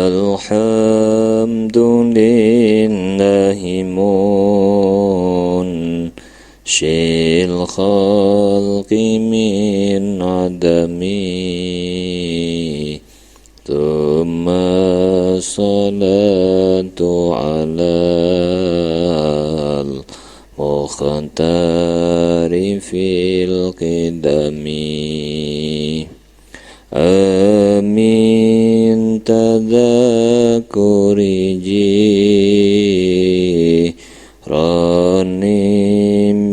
الحمد لله منشئ الخلق من عدم ثم الصلاة على المختار في القدم آمين تذكر جيران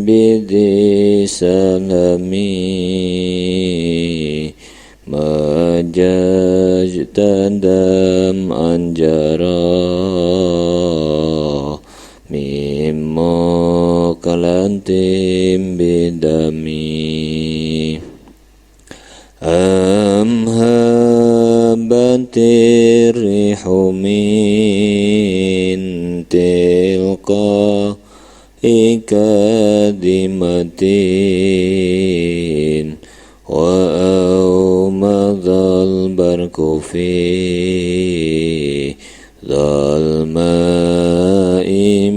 بذي سلمي مججت دم أنجرا مما كلنتم بدمي هبت الريح من تلقاء كاذمة وأومض البرق في ظلماء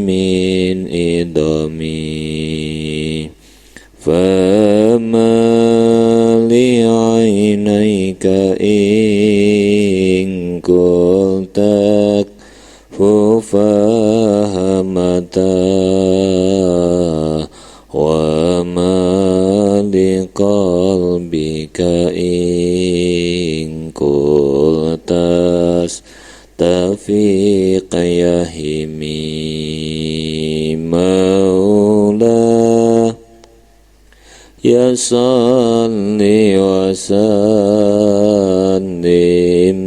من إضمي فما لعينيك إن قلت فهمتا وما لقلبك إن قلت استفيق يهمي مولا يا صل وسلم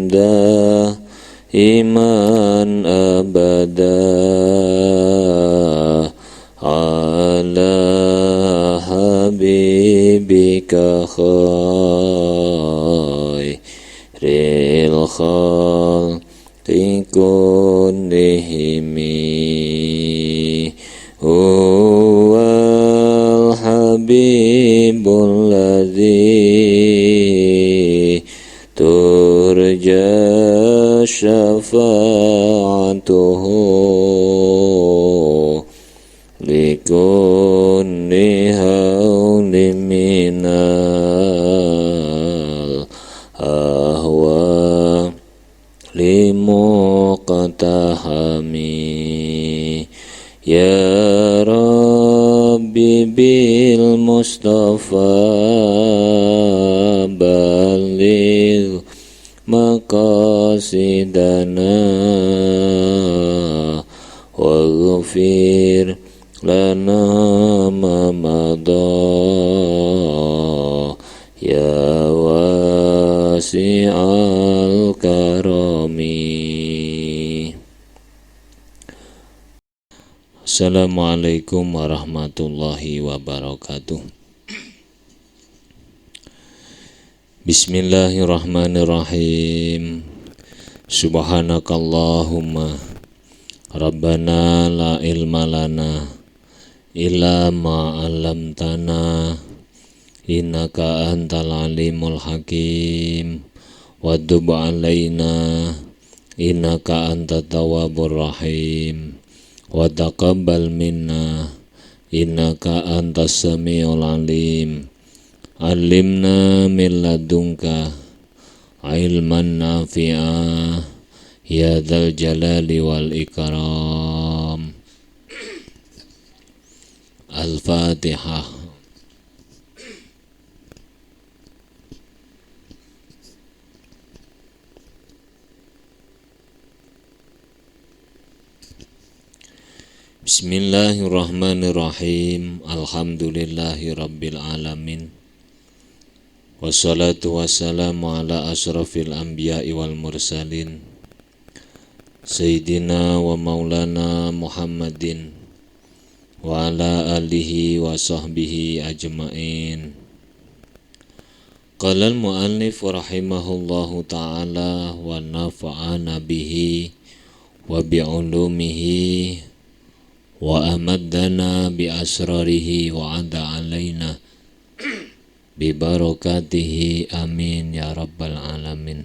دائما أبدا على حبيبك خير الخلق كلهم هو الحبيب الذي ترجى شفاعته لكل هول من الأهوال لمقتحمي يا ربي بالمصطفى بلغ مقاصدنا واغفر لنا ما مضى يا واسع الكرم. Assalamualaikum warahmatullahi wabarakatuh. Bismillahirrahmanirrahim. Subhanakallahumma Rabbana la ilma lana illa ma 'allamtana innaka antal alimul hakim wa tub 'alaina innaka antat tawwabur rahim wa taqabbal minna innaka antas samiul alim. Alimna min ladunka ilman nafi'a ya dzal jalali wal ikram. Al-Fatihah. Bismillahirrahmanirrahim. Alhamdulillahi rabbil alamin. Wassalatu wassalamu ala asrafil anbiya'i wal mursalin Sayyidina wa maulana Muhammadin wa ala alihi wa sahbihi ajma'in. Qala al-mu'allif rahimahullahu ta'ala wa nafa'ana bihi wa bi'ulumihi wa amaddana bi asrarihi wa ada alaina bi barakatihi amin ya rabbal alamin.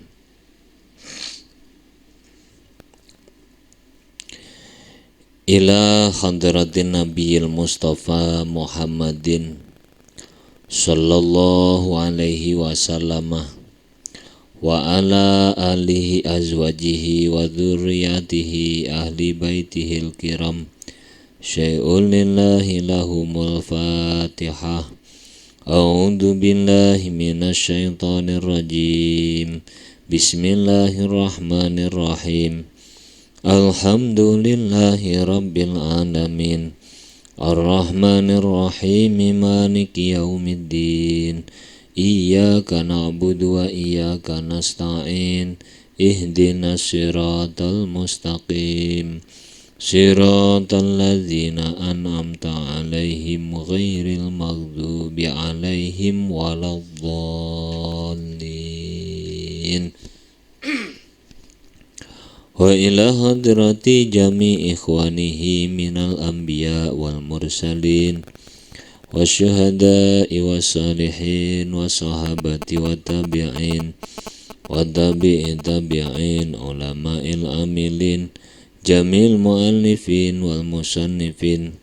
ila hadratin nabiyil mustafa Muhammadin sallallahu alaihi wasallam wa ala alihi azwajihi wa dzurriyyatihi ahli baitihil kiram syai'un lillahi lahumul fatihah. A'udzu billahi minasy syaithanir rajim. Bismillahirrahmanirrahim. Alhamdulillahi rabbil alamin. Ar-Rahmanir-Rahim, Maliki yaumiddin. Iyyaka na'budu wa iyyaka nasta'in. Ihdinas siratal mustaqim. Siratal ladzina an'amta 'alaihim ghairil maghdubi 'alaihim waladdallin. Wa ila hadrati jami ikhwanihi minal anbiya wal mursalin wa syuhada'i wa salihin wa sahabati wa tabi'in wa tabi'i tabi'in ulama'il amilin jamil mu'allifin wal musannifin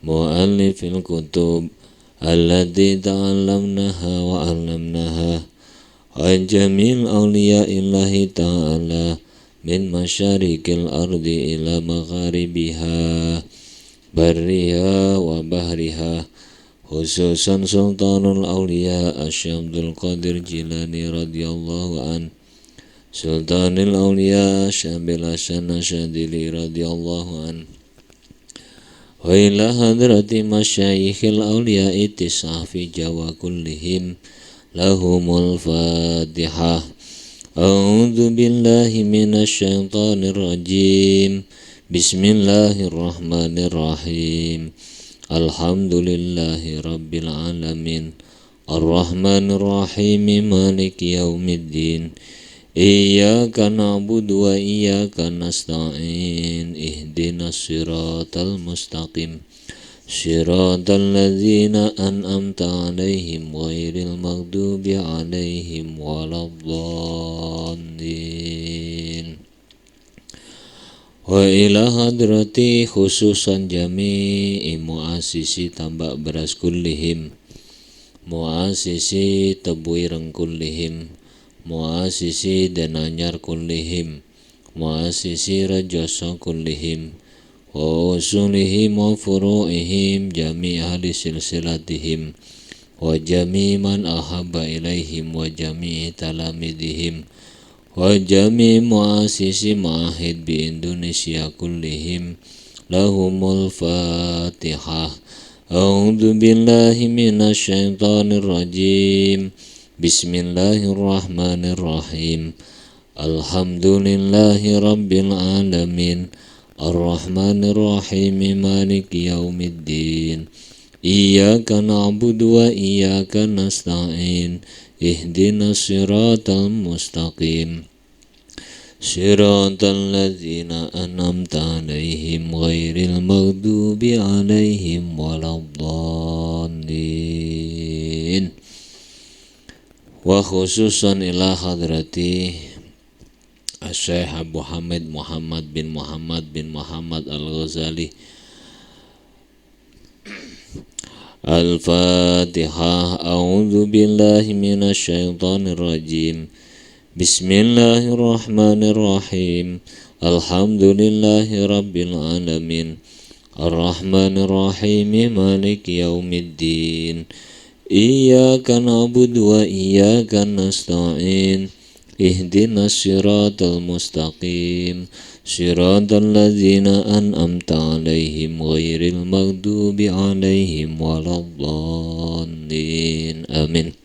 mu'allifil kutub allati ta'allamnaha wa 'allamnaha wa jamil awliya'illahi ta'ala min masyarikil ardi ila magharibiha barriha wa bahriha, khususan sultanul awliya Asy Abdul Qadir Jilani radhiyallahu an, sultanul awliya Syabil Hasan Asyadili radhiyallahu an, wa ila hadrati masyayikhil awliya tis'ah fi Jawa kullihim lahumul fatihah. A'udzu billahi minasy syaithanir rajim. Bismillahirrahmanirrahim. Alhamdulillahi rabbil alamin. Ar-Rahmanir Rahim, Maliki yaumiddin. Iyyaka na'budu wa iyyaka nasta'in. Ihdinas siratal mustaqim. Siratal ladzina an'amta 'alaihim ghairil maghdubi 'alaihim waladdallin. Wa ila hadrati khususan jami'i mu'assisi tambak beras kullihim, mu'assisi tebuireng kullihim, mu'assisi denanyar kullihim, mu'assisi rajoso kullihim, wa usulihim wa furu'ihim jami' ahli silsilatihim wa jami' man ahabba ilaihim wa jami' talamidihim wa jami' mu'asisi ma'ahid bi Indonesia kullihim lahumul fatihah. A'udzu billahi minasy syaithanir rajim. Bismillahirrahmanirrahim. Alhamdulillahi rabbil alamin. Ar-Rahmanir-Rahim, Maliki yaumiddin. Iyyaka na'budu wa iyyaka nasta'in. Ihdinas siratal mustaqim. Siratal ladzina an'amta 'alaihim ghairil maghdubi 'alaihim waladdallin. Wa khususan ila hadrati Syekh Abu Hamid Muhammad bin Muhammad Al-Ghazali. Al-Fatihah. A'udzu billahi minasy syaithanir rajim. Bismillahirrahmanirrahim. Alhamdulillahi rabbil alamin. Ar-Rahmanir Rahim, Maliki yaumiddin. Iyyaka na'budu wa iyyaka nasta'in. Ihdinas siratal mustaqim. Siratal ladzina an'amta 'alaihim ghairil maghdubi 'alaihim waladdallin. Amin.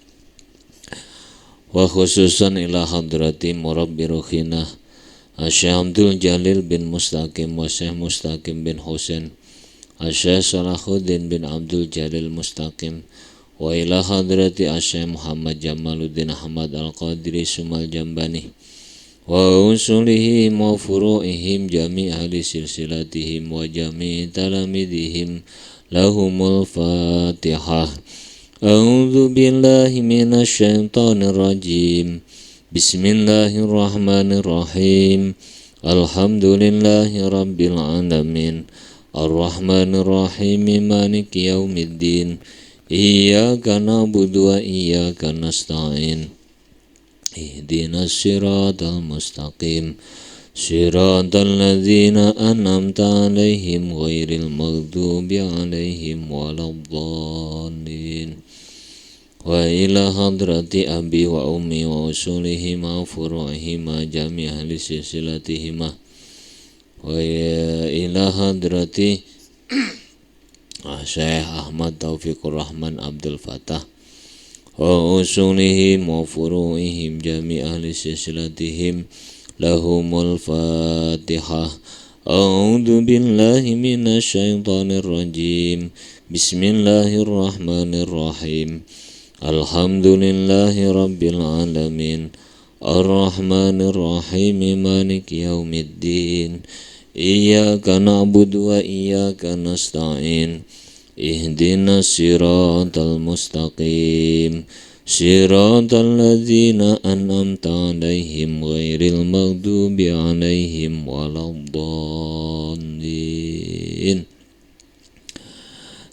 Wa khususan ila hadrati murabbi ruhinah Asy Abdul Jalil bin Mustaqim wa Syekh Mustaqim bin Husain Asy Salahuddin bin Abdul Jalil Mustaqim wa ila hadrati Asy Muhammad Jamaluddin Ahmad Al-Qadiri Sumal Jambani wa usulihim wa furu'ihim jami' ahli silsilatihim wa jami' talamidihim lahumul fatihah. A'udzu billahi minasy syaithanir rajim. Bismillahirrahmanirrahim. Alhamdulillahi rabbil alamin. Ar-Rahmanir Rahim Maliki Yaumiddin Iyyaka na'budu wa iyyaka nasta'in Ihdinas siratal mustaqim Siratal ladzina an'amta 'alaihim ghairil maghdubi 'alaihim waladdallin Wa ila hadrati abi wa ummi wa usulihima furu'ihima jami'a li silsilatihima Wa ila hadrati Syekh Ahmad Taufikur Rahman Abdul Fattah wa usulihim wa furu'ihim jami'a li silsilatihim lahumul fatihah. A'udzu billahi minasy syaithanir rajim. Bismillahirrahmanirrahim. Alhamdulillahi rabbil alamin. Ar-Rahmanir Rahim Maliki Yaumiddin. Iyyaka na'budu wa iyyaka nasta'in. Ihdinas siratal mustaqim. Siratal ladzina an'amta 'alaihim ghairil maghdubi 'alaihim waladdallin.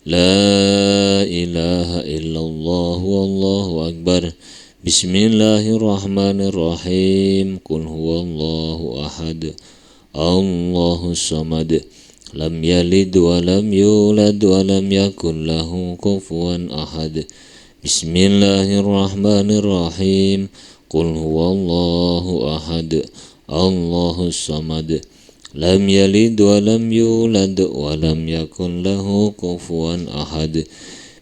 La ilaha illallah wallahu akbar. Bismillahirrahmanirrahim. Qul huwallahu ahad. Allahus samad. Lam yalid wa lam yulad wa lam yakul lahu kufuwan ahad. Bismillahirrahmanirrahim. Qul huwallahu ahad. Allahus samad. Lam yalid wa lam yulad wa lam yakul lahu kufuwan ahad.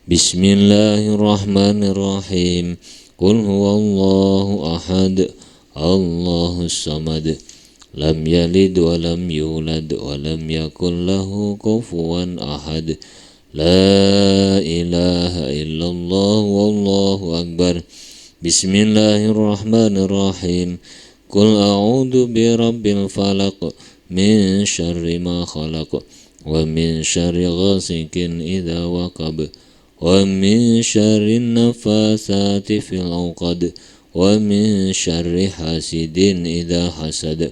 Bismillahirrahmanirrahim. Qul huwallahu ahad. Allahus samad. Lam yalid wa lam yulad wa lam yakul lahu kufuwan ahad. La ilaha illallah wallahu akbar. Bismillahirrahmanirrahim. Qul a'udzu birabbil falaq min syarri ma khalaq wa min syarri ghasikin idza waqab wa min syarri nafasati fil 'uqad wa min syarri hasidin idza hasad.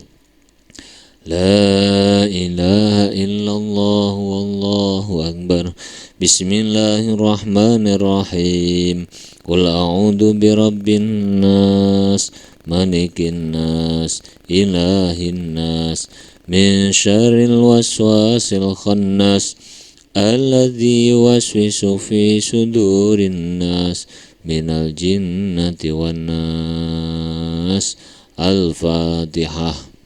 La ilaha illallah wallahu akbar. Bismillahirrahmanirrahim. Qul a'udzu birabbin nas malikin nas ilahin nas min syarril waswasil khannas alladzi yuwaswisu fi sudurin nas minal jinnati wan nas. Al-Fatihah.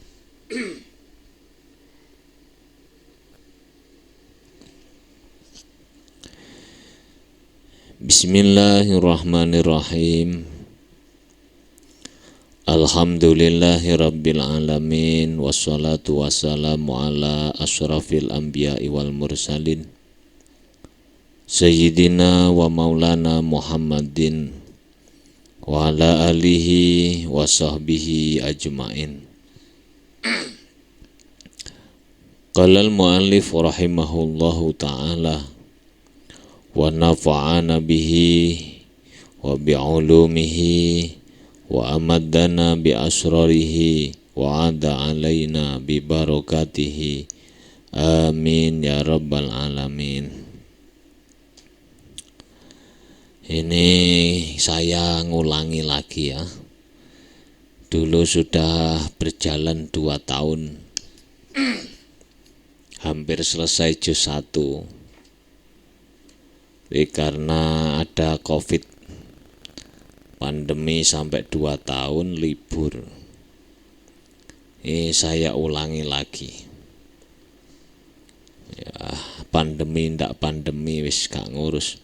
Bismillahirrahmanirrahim. Alhamdulillahi rabbil alamin. Wassalatu wassalamu ala asyrafil anbiya'i wal mursalin Sayyidina wa maulana Muhammadin wa ala alihi wa sahbihi ajma'in. Qala al-mu'allif rahimahullahu ta'ala wa nafa'ana bihi wa bi'ulumihi wa amaddana bi asrarihi wa ada alaina bi barakatihi. Amin ya rabbal alamin. Ini saya ngulangi lagi ya. Dulu sudah berjalan 2 tahun. Hampir selesai juz 1. Karena ada COVID, pandemi sampai 2 tahun libur. Ini saya ulangi lagi. Ya, pandemi ndak pandemi wis gak ngurus.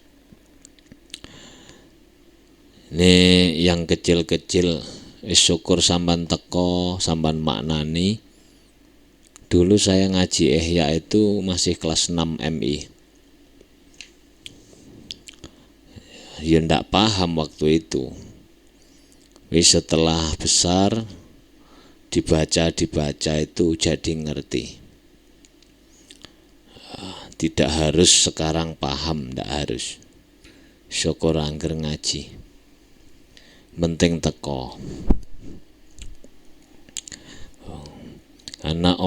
Ini yang kecil-kecil wis syukur sampan teko, sampan maknani. Dulu saya ngaji Ihya itu masih kelas 6 MI. Ya ndak paham waktu itu. Wis setelah besar dibaca itu jadi ngerti. Tidak harus sekarang paham, ndak harus. Syukur angger ngaji. Penting teko. Karena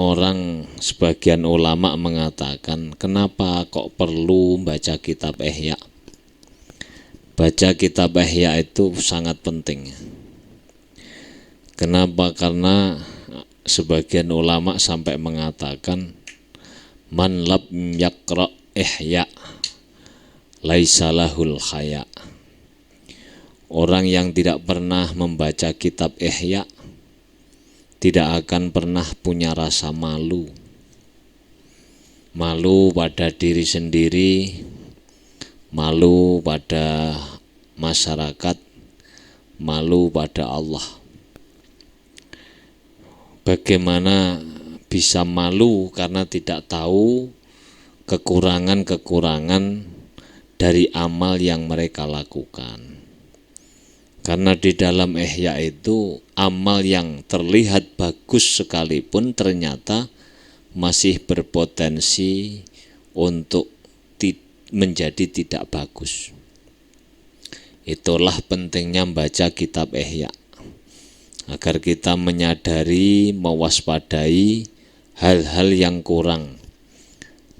sebagian ulama mengatakan, kenapa kok perlu baca kitab Ihya? Baca kitab Ihya itu sangat penting. Kenapa? Karena sebagian ulama sampai mengatakan, man lam yaqra Ihya laisa lahul khaya. Orang yang tidak pernah membaca kitab Ihya tidak akan pernah punya rasa malu. Malu pada diri sendiri, malu pada masyarakat, malu pada Allah. Bagaimana bisa malu karena tidak tahu kekurangan-kekurangan dari amal yang mereka lakukan. Karena di dalam Ihya itu amal yang terlihat bagus sekalipun ternyata masih berpotensi untuk menjadi tidak bagus. Itulah pentingnya membaca kitab Ihya, agar kita menyadari, mewaspadai hal-hal yang kurang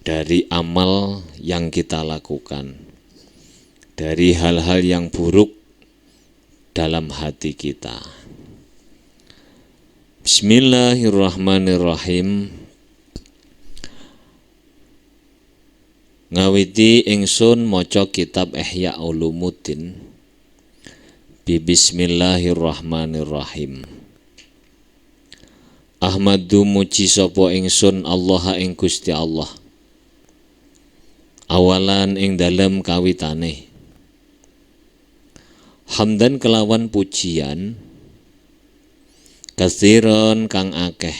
dari amal yang kita lakukan, dari hal-hal yang buruk dalam hati kita. Bismillahirrahmanirrahim. Ngawiti ingsun maca kitab Ihya Ulumuddin bi bismillahirrahmanirrahim. Ahmadu muji sapa ingsun Allah ing Gusti Allah. Awalan ing dalem kawitane. Hamdan kelawan pujian, kasiron kang akeh,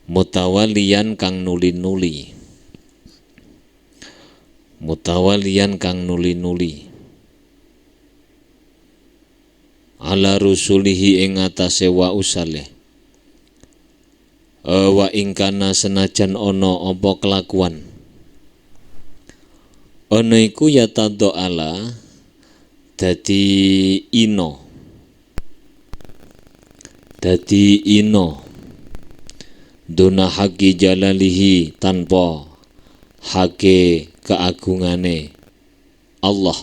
mutawalian kang nuli-nuli, ala rusulihi ing atase wa usale, wa ingkana senajan ono apa kelakuan, ono iku ya tado ala dadi ino duna haki jalalihi tanpa hake keagungane Allah.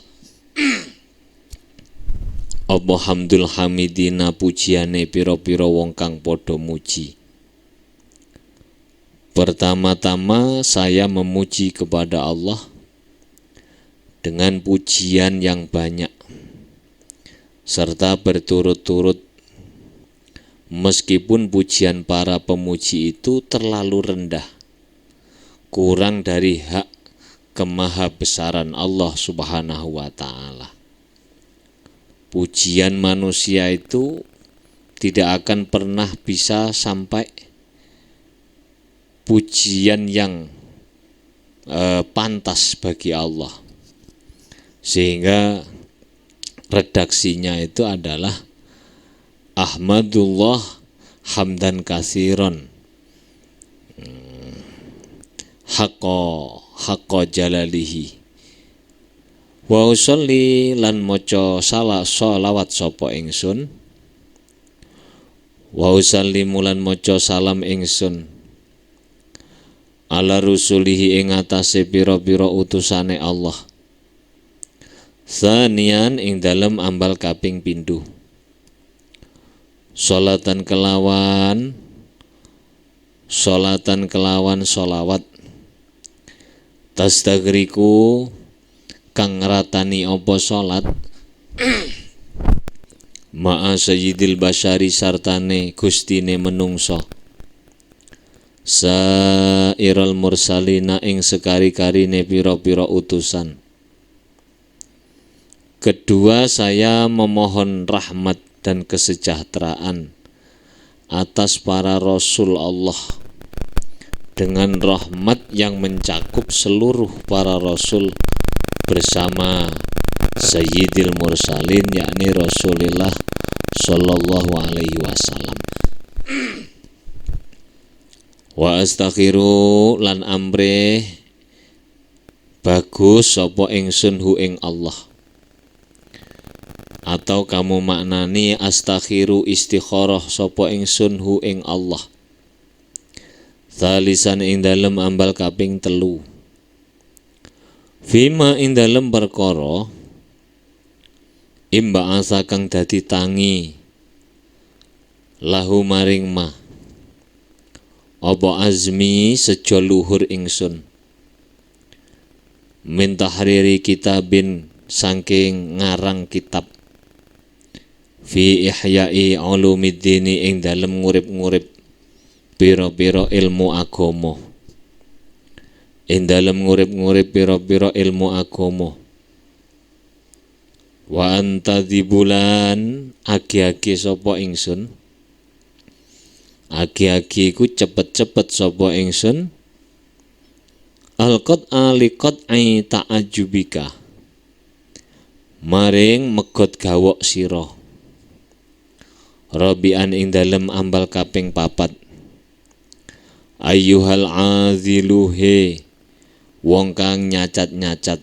Apa hamdul hamidina pujiane pira-pira wong kang padha muji. Pertama-tama saya memuji kepada Allah dengan pujian yang banyak serta berturut-turut, meskipun pujian para pemuji itu terlalu rendah, kurang dari hak kemahabesaran Allah Subhanahu wa ta'ala. Pujian manusia itu tidak akan pernah bisa sampai pujian yang pantas bagi Allah, sehingga redaksinya itu adalah Ahmadullah hamdan kasiron haqqa jalalihi wa usolli lan maca shalawat sapa ingsun wa usallimu lan maca salam ingsun ala rusulihi ing atase pira-pira utusane Allah. Sanian ing dalem ambal kaping pindho. Salatan kelawan sholawat. Tastagriku kang ngeratani apa salat. Ma'a sayyidil basyari sartane gustine menungso. Sairul mursalina ing sekari-karine pira-pira utusan. Kedua, saya memohon rahmat dan kesejahteraan atas para Rasul Allah dengan rahmat yang mencakup seluruh para Rasul bersama Sayyidil Mursalin, yakni Rasulullah Sallallahu Alaihi Wasallam. Wa astakhiru lan amre bagus sapa ingsun hu ing Allah. atau kamu maknani astakhiru istikharah sapa ingsun hu ing Allah thalisan ing dalem ambal kaping 3 fima ing dalem perkara imba'asa kang dadi tangi lahu maring ma apa azmi sejo luhur ingsun min tahriri kitabin saking ngarang kitab fi ihya'i ulumiddini ing dalem ngurip-ngurip pira-pira ilmu agama ing dalem ngurip-ngurip pira-pira ilmu agama wa anta dibulan agi-agi sapa ingsun agi-agi ku cepet-cepet sapa ingsun alqat aliqat ai ta'ajubika maring megot gawok sira Rabi'an ing dalem ambal kaping 4 ayyuhal aziluhe wong kang nyacat-nyacat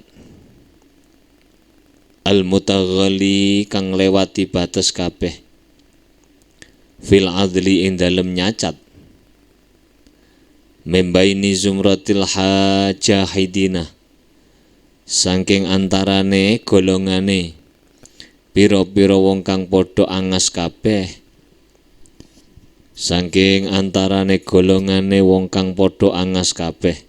al mutaghalli kang lewati batas kabeh fil adli ing dalem nyacat membaini zumratil hajahidina saking antarane golongane pira-pira wong kang padha angas kabeh saking antarane golongane wong kang padha angas kabeh.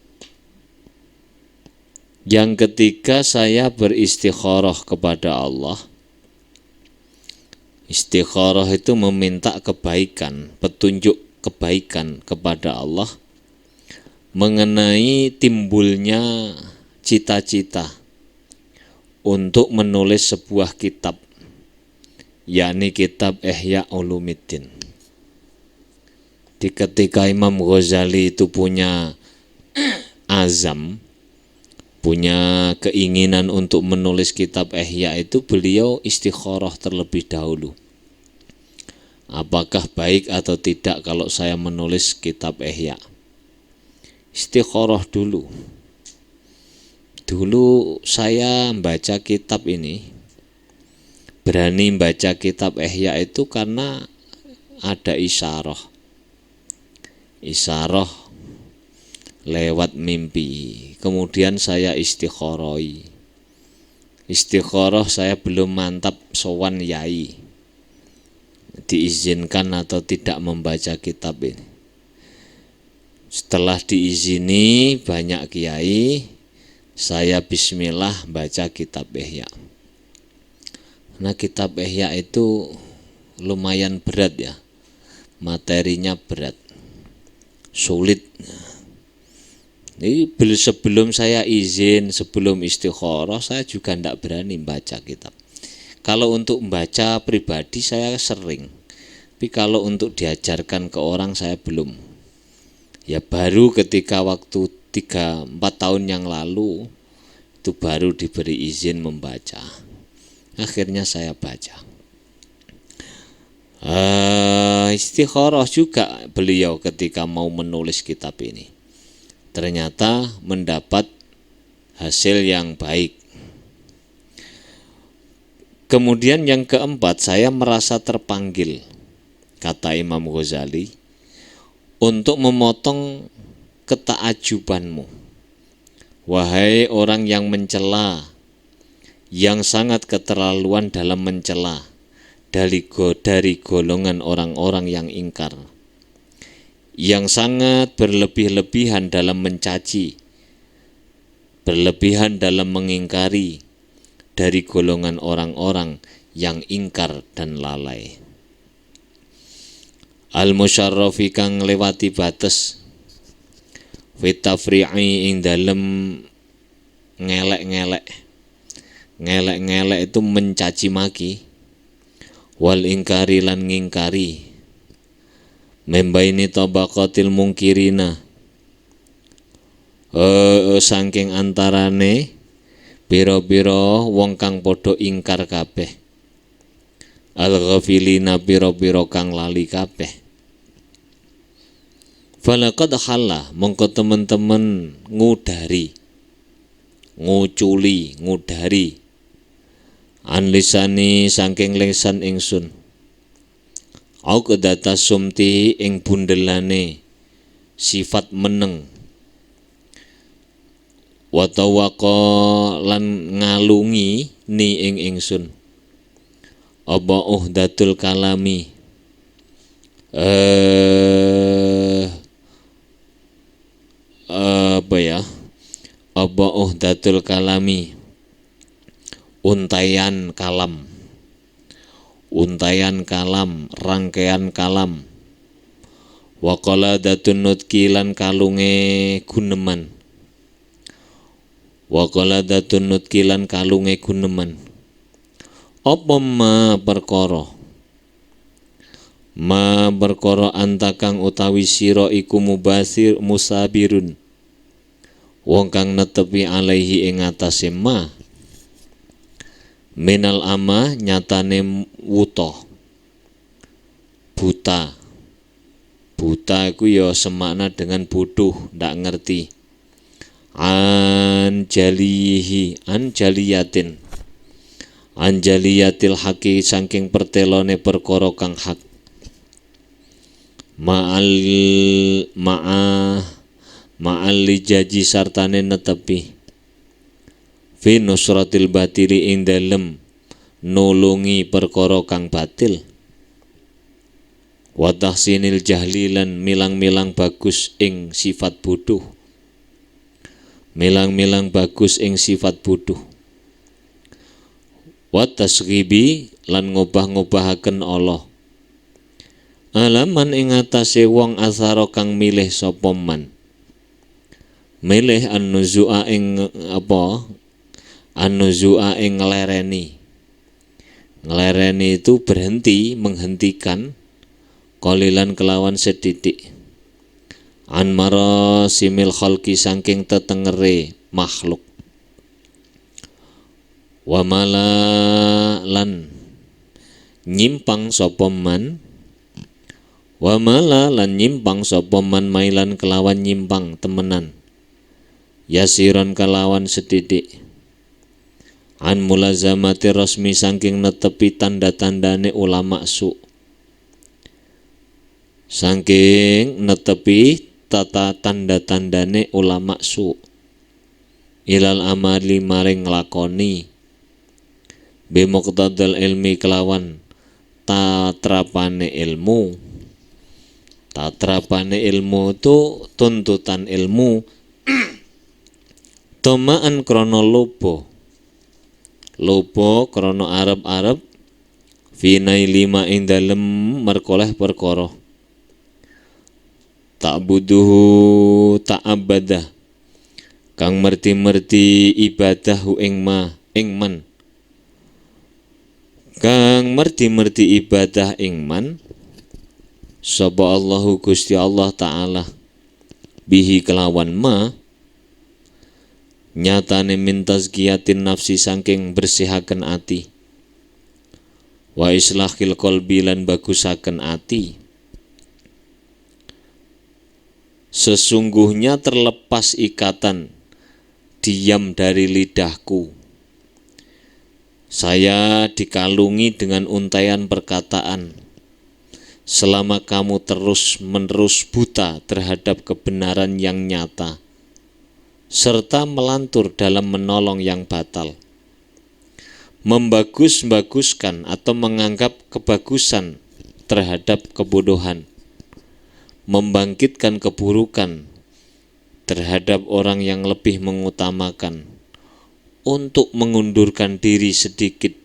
Yang ketiga, saya beristikharah kepada Allah. Istikharah itu meminta kebaikan, petunjuk kebaikan kepada Allah mengenai timbulnya cita-cita untuk menulis sebuah kitab, yakni kitab Ihya Ulumiddin. Di ketika Imam Ghazali itu punya azam, punya keinginan untuk menulis kitab Ihya itu, beliau istikharah terlebih dahulu. Apakah baik atau tidak kalau saya menulis kitab Ihya? Istikharah dulu. Dulu saya membaca kitab ini, berani membaca kitab Ihya itu karena ada isyarah. Isyarah lewat mimpi. Kemudian saya istikharoi. Istikharah saya belum mantap sowan yai, diizinkan atau tidak membaca kitab ini. Setelah diizini banyak kiai, saya bismillah baca kitab Ihya. Nah, kitab Ihya itu lumayan berat ya, materinya berat, sulit. Ini sebelum saya izin, sebelum istikharah, saya juga tidak berani baca kitab. Kalau untuk membaca pribadi saya sering, tapi kalau untuk diajarkan ke orang saya belum. Ya baru ketika waktu 3-4 tahun yang lalu itu baru diberi izin membaca. Akhirnya saya baca. Istikharah juga beliau ketika mau menulis kitab ini. Ternyata mendapat hasil yang baik. Kemudian yang keempat, saya merasa terpanggil, kata Imam Ghazali, untuk memotong ketakjubanmu. Wahai orang yang mencela, yang sangat keterlaluan dalam mencela, dari golongan orang-orang yang ingkar, yang sangat berlebih-lebihan dalam mencaci, berlebihan dalam mengingkari, dari golongan orang-orang yang ingkar dan lalai. Al-musyarrafi kang lewati batas, fitafri'i ing dalem ngelek-ngelek. Ngelek-ngelek itu mencaci maki, wal ingkari lan ngingkari, membaini tabaqatil mungkirina, saking antarane pira-pira wong kang padha ingkar kabeh, al-ghafilina pira-pira kang lali kabeh. Falaqad halla, mongko teman-teman ngudari, nguculi, ngudari an lisani saking lisan ingsun, au kedata sumti ing bundelane sifat meneng, wa tawaqa lan ngalungi ni ing ingsun, apa uhdatul kalami apa uhdatul kalami untayan kalam rangkaian kalam, wa qaladatun nutki lan kalunge guneman, apa ma perkara antakang utawi sira iku musabirun wong kang netepi alaihi ing atase ma minal ama nyatane wuta buta iku ya semakna dengan bodoh, ndak ngerti. Anjaliyatil haki saking pertelone perkara kang hak, ma'al lijaji sartane netepi fi nusratil batili ing dalem nulungi perkara kang batil, wa tahsinil jahli lan milang-milang bagus ing sifat bodoh, wa tasghibi lan ngobah-ngobahaken Allah alaman ing atase wong asara kang milih sapa man, milih an-nuzua ing nglereni itu berhenti, menghentikan, qalilan kelawan sedidik, an marasimil khalqi saking tetengere makhluk, wa malalan nyimpang sapa man mailan kelawan nyimpang temenan, yasiron kelawan sedidik, an mulazamati rasmi saking netepi tanda-tandane ulama su, saking netepi tanda-tandane ulama su, ilal amali maring nglakoni bimuqtadal ilmi kelawan tatrapane ilmu itu tuntutan ilmu, tomaan krono lobo krono arep finai lima ing dalem merkoleh perkara, ta'buduhu ta'abadah kang merti ibadahu ing man kang merti ibadah ing man sapa Allahu Gusti Allah Ta'ala bihi kelawan ma nyatane min tazkiyatin nafsi saking bersihaken ati, wa islahil qalbi lan bagusaken ati. Sesungguhnya terlepas ikatan diam dari lidahku, saya dikalungi dengan untaian perkataan selama kamu terus-menerus buta terhadap kebenaran yang nyata, serta melantur dalam menolong yang batal, membagus-baguskan atau menganggap kebagusan terhadap kebodohan, membangkitkan keburukan terhadap orang yang lebih mengutamakan, untuk mengundurkan diri sedikit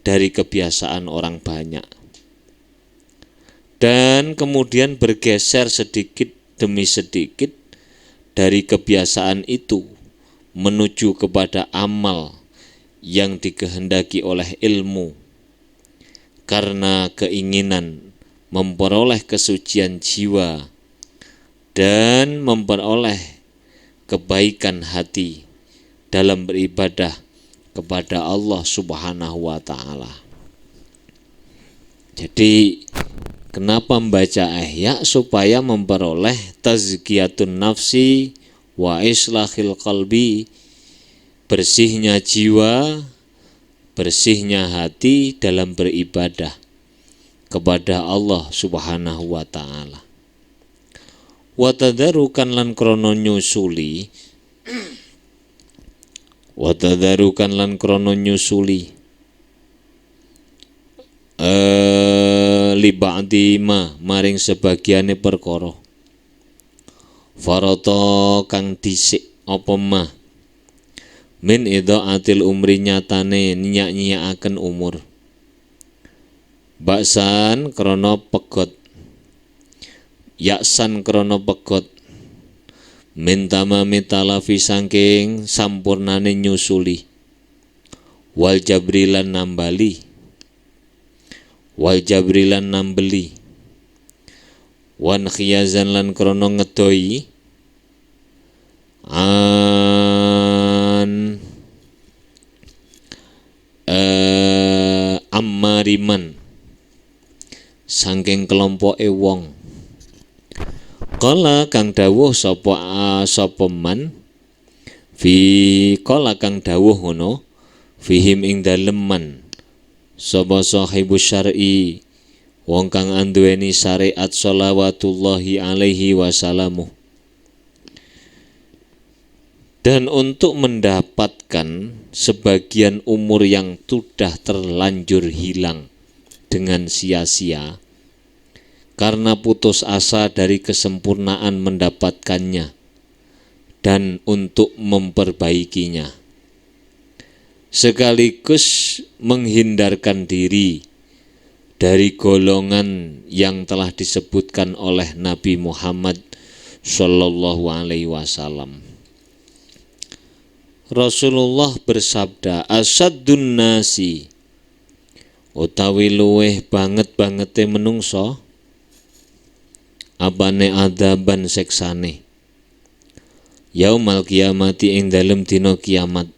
dari kebiasaan orang banyak, dan kemudian bergeser sedikit demi sedikit dari kebiasaan itu menuju kepada amal yang dikehendaki oleh ilmu, karena keinginan memperoleh kesucian jiwa dan memperoleh kebaikan hati dalam beribadah kepada Allah Subhanahu wa Ta'ala. Jadi kenapa membaca Ihya? Supaya memperoleh tazkiyatun nafsi wa islahil qalbi, bersihnya jiwa bersihnya hati dalam beribadah kepada Allah Subhanahu wa taala. Wa tadzarukan lan krana nyusuli li ba'di ma maring sebagiane perkara farata kang dhisik apa ma min idhaatil umri nyatane nyiak-nyiakaken umur baksan krana pegot yaksan krana pegot min tamami talafi saking sampurnane nyusuli wal jabrilan nambeli wan khiyazan lan krana ngedoi ammariman saking kelompoke wong. Kala kang dawuh sapa man kala kang dawuh ngono fihim ing dalem man sapa sahibu syar'i wong kang anduweni syariat sholawatullahi alaihi wasallamu. Dan untuk mendapatkan sebagian umur yang sudah terlanjur hilang dengan sia-sia karena putus asa dari kesempurnaan mendapatkannya dan untuk memperbaikinya, sekaligus menghindarkan diri dari golongan yang telah disebutkan oleh Nabi Muhammad Shallallahu Alaihi Wasallam. Rasulullah bersabda, asaddun nasi utawi luweh banget-bangete menungso apane adaban seksane yaumal kiamati ing dalem dina kiamat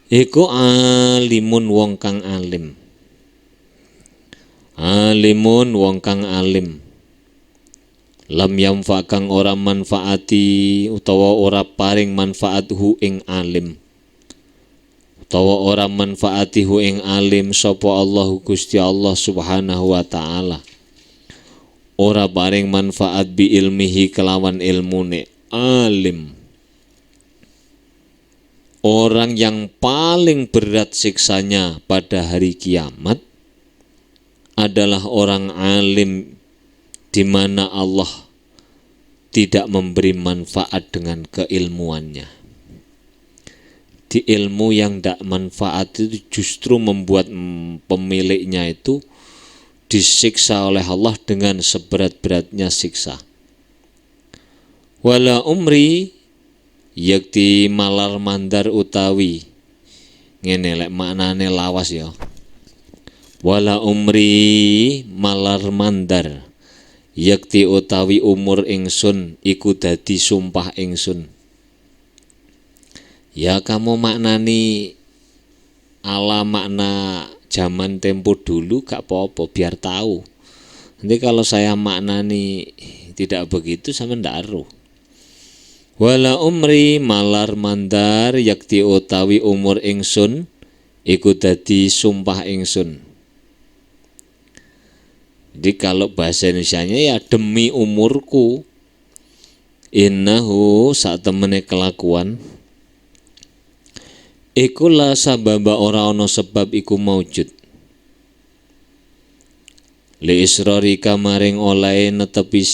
iku alimun wong kang alim lam yamfa kang ora manfaati utawa ora paring manfaat hu ing alim sapa Allah Gusti Allah Subhanahu wa taala ora paring manfaat bi ilmihi kelawan ilmune. Alim, orang yang paling berat siksanya pada hari kiamat adalah orang alim di mana Allah tidak memberi manfaat dengan keilmuannya. Di ilmu yang tidak manfaat itu justru membuat pemiliknya itu disiksa oleh Allah dengan seberat-beratnya siksa. Wala umri yakti malar mandar utawi ngene lek maknane lawas ya. Wala umri malar mandar yakti utawi umur ingsun iku dadi sumpah ingsun. Ya kamu maknani ala makna zaman tempo dulu gak apa-apa biar tahu. Nanti kalau saya maknani tidak begitu sama ndak aruh. Wala umri malar mandar yakti utawi umur ingsun iku dadi sumpah ingsun. Jadi kalau bahasa Indonesianya ya demi umurku. Innahu sak temene kelakuan iku la sababa ora ana sebab iku maujud. Li israrika maring olahe netepi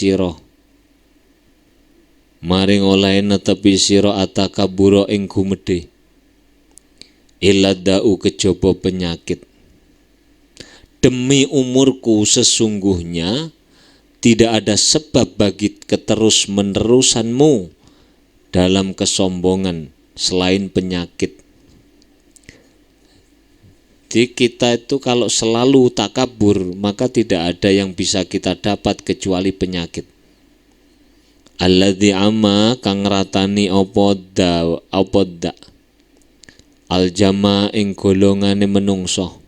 sira atakabura ing gumedhe. Iladau kejaba penyakit. Demi umurku sesungguhnya tidak ada sebab bagi keterus-menerusanmu dalam kesombongan selain penyakit. Jadi kita itu kalau selalu takabur maka tidak ada yang bisa kita dapat kecuali penyakit. Alladzi amma kang ratani apa da aljama ing golongane menungso.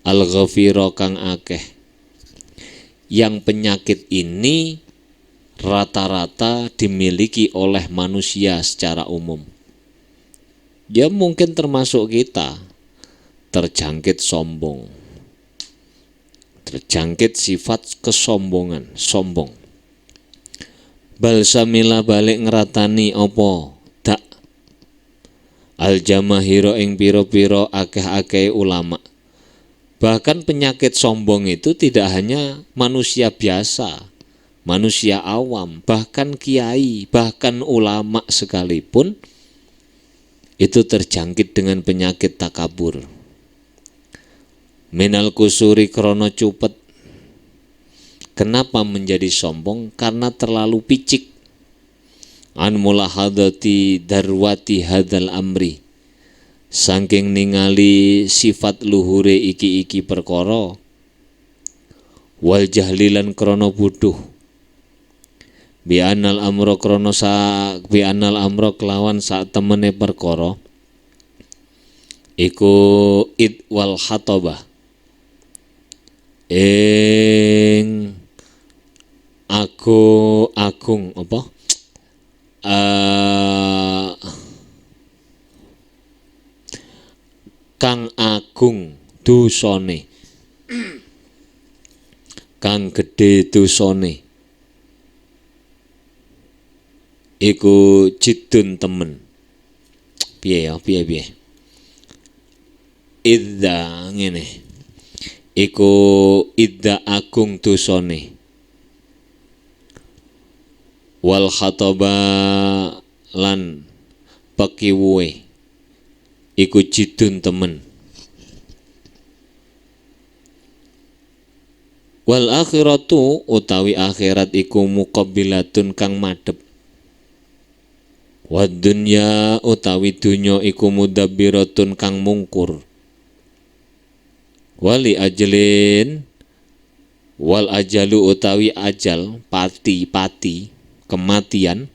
Al-ghafira kang akeh. Yang penyakit ini rata-rata dimiliki oleh manusia secara umum. Ya mungkin termasuk kita. terjangkit sombong, terjangkit sifat kesombongan, sombong. Bal samila balik ngeratani opo dak al jamahiro ing piro-piro akeh-akeh ulama. Bahkan penyakit sombong itu tidak hanya manusia biasa, manusia awam, bahkan kiai, bahkan ulama sekalipun itu terjangkit dengan penyakit takabur. Minal kusuri krono cupet. Kenapa menjadi sombong? Karena terlalu picik. An mulahadati darwati hadal amri. Saking ningali sifat luhure iki-iki perkara. Wal jahlilan krono buduh. Bi'anal amro krono bi'anal amro kelawan saat temene perkara. Iku id wal khatobah. Agung apa? Kang agung dosane. Kang gedhe dosane. Iku jidun temen. Piye ya, piye. Idza ngene. Iku idza agung dosane. Wal khataba lan pekiwuhe iku jidun temen. Wal akhiratu utawi akhirat iku muqabbilatun kang madhep. Wad dunya utawi dunya iku mudabbiratun kang mungkur. Wali ajalin wal ajalu utawi ajal pati kematian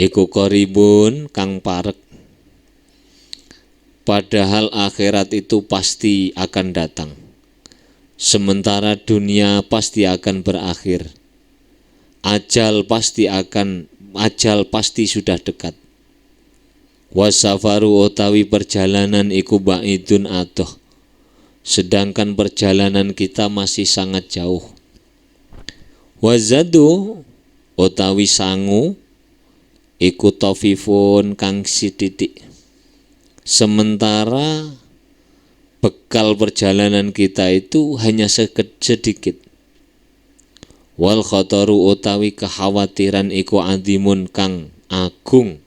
iku qaribun kang parek. Padahal akhirat itu pasti akan datang, sementara dunia pasti akan berakhir. Ajal pasti sudah dekat. Wasafaru utawi perjalanan iku ba'idun adoh, sedangkan perjalanan kita masih sangat jauh. Wazadu utawi sangu iku tafifun kang sithithik, sementara bekal perjalanan kita itu hanya sedikit. Wal khataru utawi kekhawatiran iku azimun kang agung,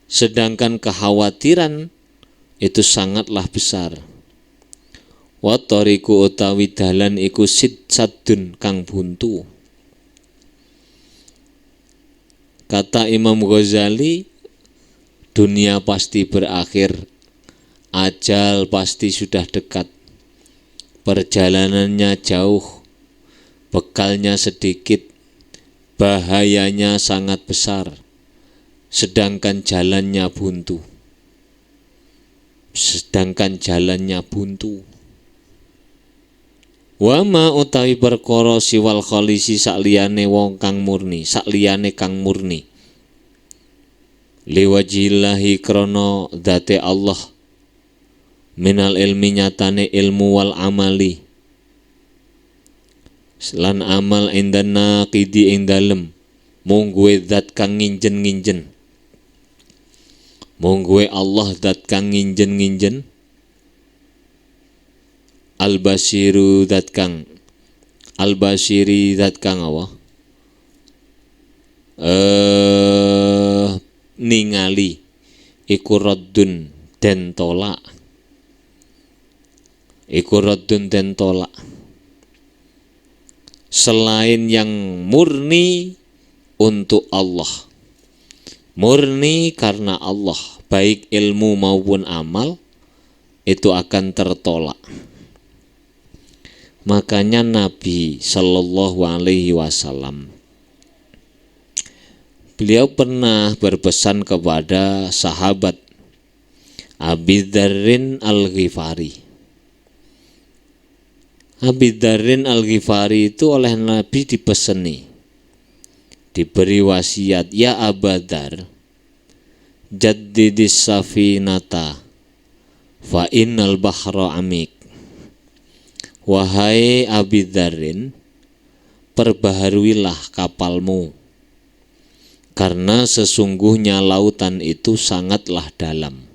sedangkan kekhawatiran itu sangatlah besar. Wa tariqu utawi dalan iku sadun kang buntu. Kata Imam Ghazali, dunia pasti berakhir, ajal pasti sudah dekat, perjalanannya jauh, bekalnya sedikit, bahayanya sangat besar, sedangkan jalannya buntu. Wa ma utawi perkara siwal khalisi sakliyane wong kang murni, sakliyane kang murni. Liwajillahi krana dzate Allah, minal ilmi nyatane ilmu wal amali, lan amal indana qidi ing dalem mungguwe zat kang nginjen-nginjen. Mungguwe Allah zat kang nginjen-nginjen. Al-Basiru zat kang Al-Basiri zat kang apa? Ningali iku raddun den tolak. Selain yang murni untuk Allah, murni karena Allah, baik ilmu maupun amal itu akan tertolak. Makanya Nabi Shallallahu Alaihi Wasallam beliau pernah berpesan kepada sahabat Abi Dzarrin Al-Ghifari. Abi Dzarrin Al-Ghifari itu oleh Nabi dipeseni, diberi wasiat, ya Aba Dzar, jaddidis safinata Fa innal bahra amik. Wahai Abi Dzarrin, perbaharuilah kapalmu, karena sesungguhnya lautan itu sangatlah dalam.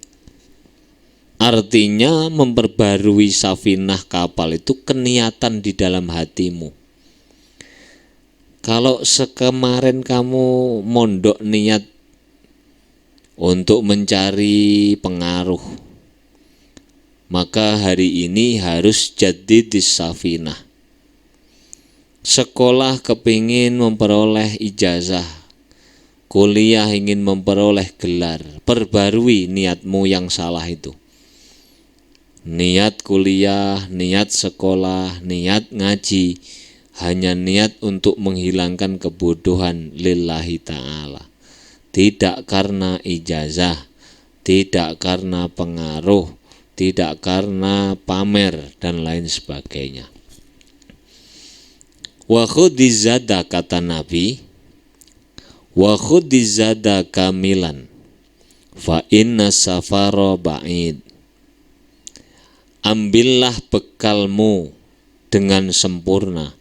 Artinya memperbarui safinah kapal itu keniatan di dalam hatimu. Kalau sekemarin kamu mondok niat untuk mencari pengaruh, maka hari ini harus jadidis safinah. Sekolah kepingin memperoleh ijazah, kuliah ingin memperoleh gelar, perbarui niatmu yang salah itu. Niat kuliah, niat sekolah, niat ngaji, hanya niat untuk menghilangkan kebodohan lillahi ta'ala. Tidak karena ijazah, tidak karena pengaruh, tidak karena pamer dan lain sebagainya. Wa khudizada, kata Nabi, wa khudizada kamilan fa inna safara ba'id. Ambillah bekalmu dengan sempurna,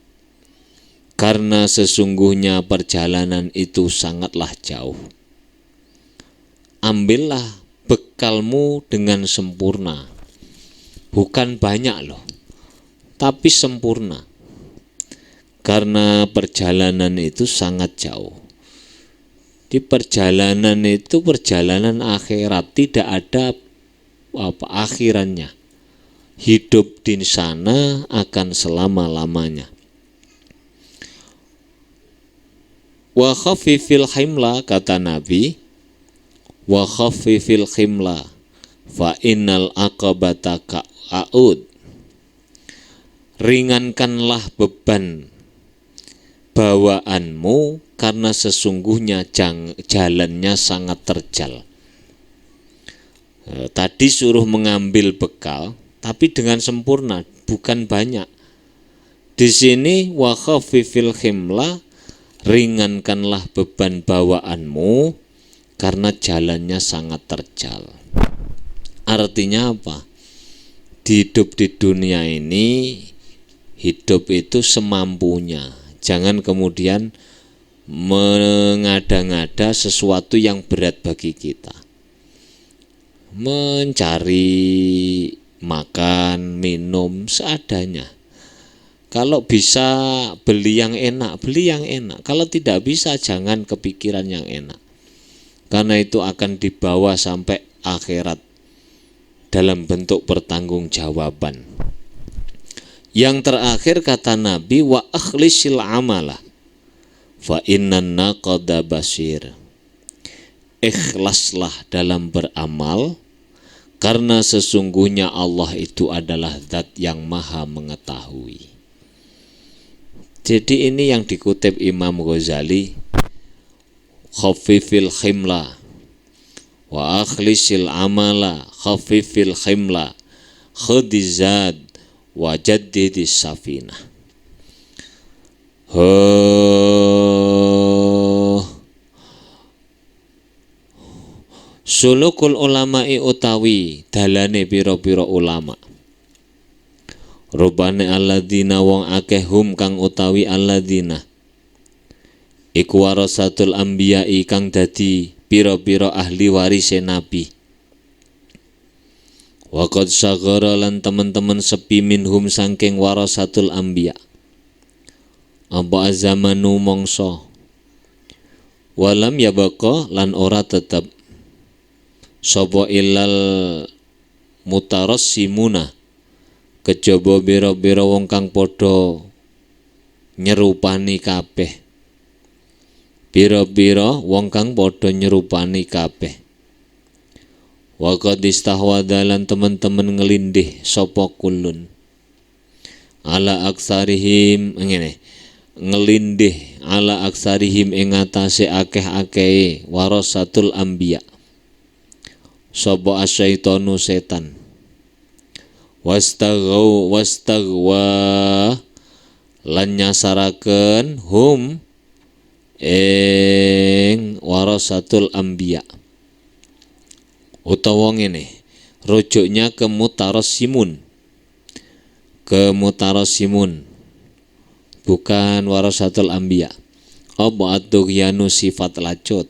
karena sesungguhnya perjalanan itu sangatlah jauh. Ambillah bekalmu dengan sempurna, bukan banyak loh, tapi sempurna, karena perjalanan itu sangat jauh. Di perjalanan itu perjalanan akhirat, tidak ada akhirannya. Hidup di sana akan selama-lamanya. Wa khaffifil himla, kata Nabi, wa khaffifil himla fa innal aqabata ka'ud. Ringankanlah beban bawaanmu, karena sesungguhnya jalannya sangat terjal. Tadi suruh mengambil bekal, tapi dengan sempurna, bukan banyak. Di sini wa khaffifil himla, ringankanlah beban bawaanmu, karena jalannya sangat terjal. Artinya apa? Hidup di dunia ini, hidup itu semampunya. Jangan kemudian mengada-ngada sesuatu yang berat bagi kita. Mencari makan, minum seadanya. Kalau bisa beli yang enak, beli yang enak. Kalau tidak bisa, jangan kepikiran yang enak. Karena itu akan dibawa sampai akhirat dalam bentuk pertanggungjawaban. Yang terakhir kata Nabi, wa akhlisil amala fa innan naqada basir. Ikhlaslah dalam beramal, karena sesungguhnya Allah itu adalah zat yang maha mengetahui. Jadi ini yang dikutip Imam Ghazali, khaffifil himla wa akhlisil amala, khaffifil himla khudizad wa jaddidis safinah. Sulukul ulama'i utawi dalane pira-pira ulama. Rubane alladzina wong akeh hum kang utawi alladzina iku warasatul anbiya'i kang dadi pira-pira ahli warise nabi. Wa qad sagara lan teman-teman sepi minhum saking warasatul anbiya. Apa zamanu mongso. Walam yabqa lan ora tetep sapa ilal mutarassimuna, kejaba bira-bira wong kang padha nyerupani kabeh. Bira-bira wong kang padha nyerupani kabeh. Wa qad istahwadha lan teman-teman ngelindih sapa kulun ala aksarihim, ngene, ngelindih ala aksarihim ing atase akeh-akehe warasatul anbiya sapa asyaitonu setan. Wastagwa lan nyasaraken hum ing warasatul anbiya. Utawa ngene, Rujuknya ke Mutarasimun. Ke Mutarasimun. Bukan Warasatul Anbiya. Apa ad-dughyanu sifat lacut.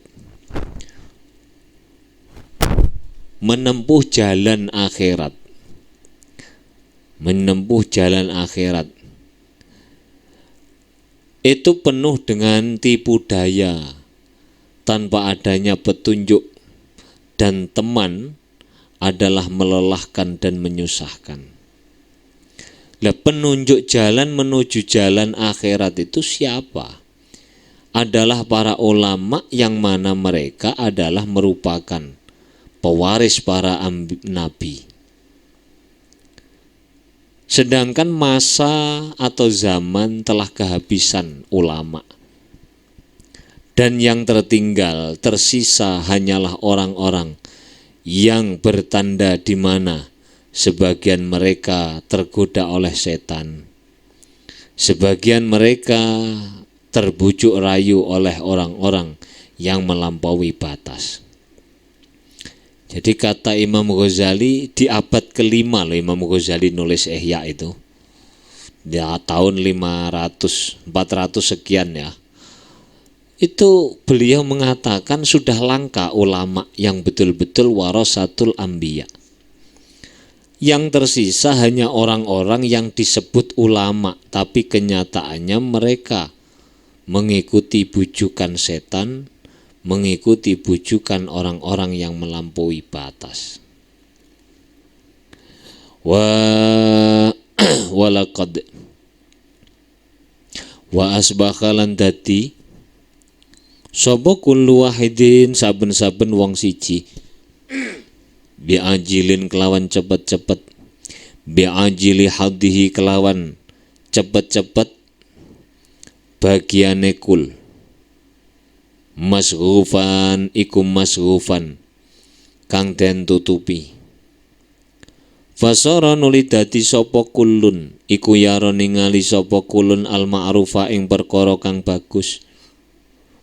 Menempuh jalan akhirat. Menempuh jalan akhirat. Itu penuh dengan tipu daya, tanpa adanya petunjuk, dan teman adalah melelahkan dan menyusahkan. Lah, penunjuk jalan menuju jalan akhirat itu siapa? Adalah para ulama yang mana mereka adalah merupakan pewaris para nabi. Sedangkan masa atau zaman telah kehabisan ulama. Dan yang tertinggal, tersisa hanyalah orang-orang yang bertanda di mana sebagian mereka tergoda oleh setan. Sebagian mereka terbujuk rayu oleh orang-orang yang melampaui batas. Jadi kata Imam Ghazali di abad kelima loh, Imam Ghazali nulis Ihya itu. Ya, tahun 400 sekian ya. Itu beliau mengatakan sudah langka ulama yang betul-betul warasatul anbiya. Yang tersisa hanya orang-orang yang disebut ulama, tapi kenyataannya mereka mengikuti bujukan setan, mengikuti bujukan orang-orang yang melampaui batas. Walaqad wa asbakalan dadi sapa kullu wahidin saben-saben wong siji biajilin kelawan cepet-cepet, biajili hadhihi kelawan cepet-cepet bagiane kul, masghufan iku masghufan kang den tutupi. Fasara nuli dadi sapa kulun iku yara ningali sapa kulun al ma'rufa ing perkara kang bagus,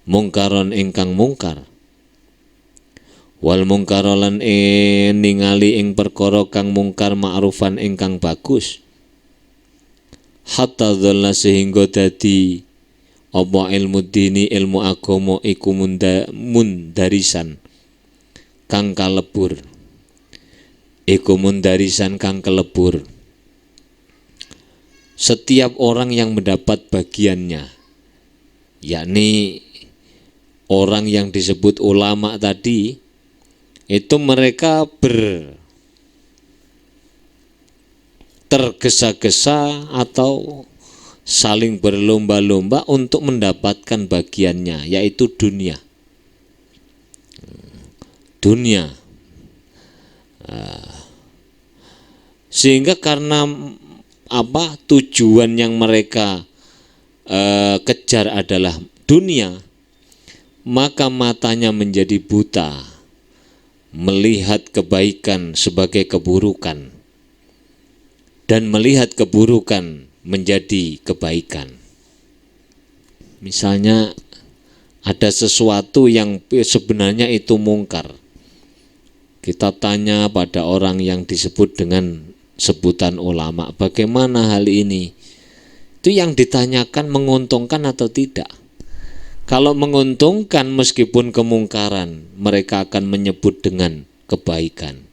mungkaron ingkang mungkar, wal mungkarolan ningali ing perkara kang mungkar ma'rufan ingkang bagus. Hatta dhalla sehingga dadi apa ilmu dini, ilmu agama iku mundarisan kang kalebur. Iku mundarisan kang kelebur. Setiap orang yang mendapat bagiannya, yakni orang yang disebut ulama tadi, itu mereka tergesa-gesa atau saling berlomba-lomba untuk mendapatkan bagiannya, yaitu dunia. Sehingga karena tujuan yang mereka kejar adalah dunia, maka matanya menjadi buta, melihat kebaikan sebagai keburukan, dan melihat keburukan menjadi kebaikan. Misalnya ada sesuatu yang sebenarnya itu mungkar, kita tanya pada orang yang disebut dengan sebutan ulama, bagaimana hal ini? Itu yang ditanyakan menguntungkan atau tidak. Kalau menguntungkan meskipun kemungkaran, mereka akan menyebut dengan kebaikan.